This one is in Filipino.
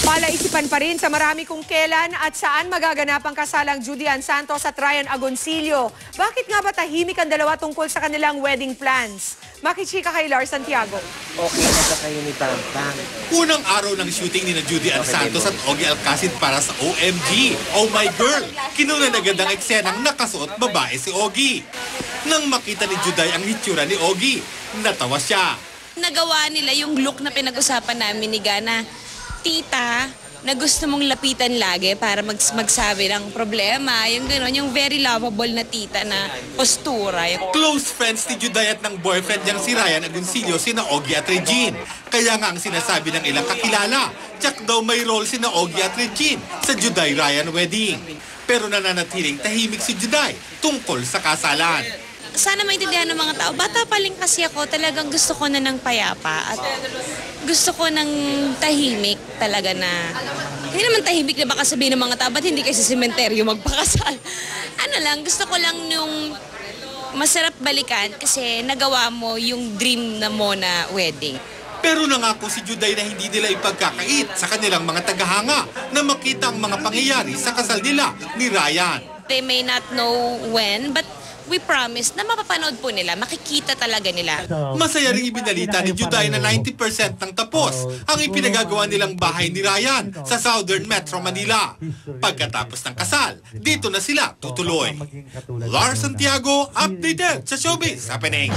Palaisipan pa rin sa marami kung kailan at saan magaganap ang kasalang Judy Ann Santos at Ryan Agoncillo. Bakit nga ba tahimik ang dalawa tungkol sa kanilang wedding plans? Makichika kay Lars Santiago. Okay na sa kayo ni Pampang. Unang araw ng shooting ni Judy Ann Santos at Ogie Alcacid para sa OMG, Oh My Girl. Kinunan agad ang eksenang nakasuot babae si Ogie. Nang makita ni Juday ang hitsura ni Ogie, natawa siya. Nagawa nila yung look na pinag-usapan namin ni Gana. Tita, na gusto mong lapitan lagi para magsabi ng problema. Yung gano'n, yung very lovable na tita na postura. Close friends ni Juday at ng boyfriend niyang si Ryan Agoncillo, sina Ogie at Regine. Kaya nga ang sinasabi ng ilang kakilala, tsak daw may role sina Ogie at Regine sa Juday-Ryan wedding. Pero nananatiling tahimik si Juday tungkol sa kasalan. Sana maintindihan ng mga tao, bata pa lang kasi ako, talagang gusto ko na ng payapa at gusto ko ng tahimik talaga na, hindi naman tahimik na baka sabihin ng mga tao, ba't hindi kayo sa sementeryo magpakasal? Ano lang, gusto ko lang yung masarap balikan kasi nagawa mo yung dream na mo na wedding. Pero nangako si Juday na hindi nila ipagkakait sa kanilang mga tagahanga na makita ang mga pangyayari sa kasal nila ni Ryan. They may not know when, but we promise na mapapanood po nila, makikita talaga nila. Masaya ring ibinalita ni Juday na 90% ng tapos ang ipinagagawa nilang bahay ni Ryan sa Southern Metro Manila. Pagkatapos ng kasal, dito na sila tutuloy. Lars Santiago, updated sa Showbiz Happening.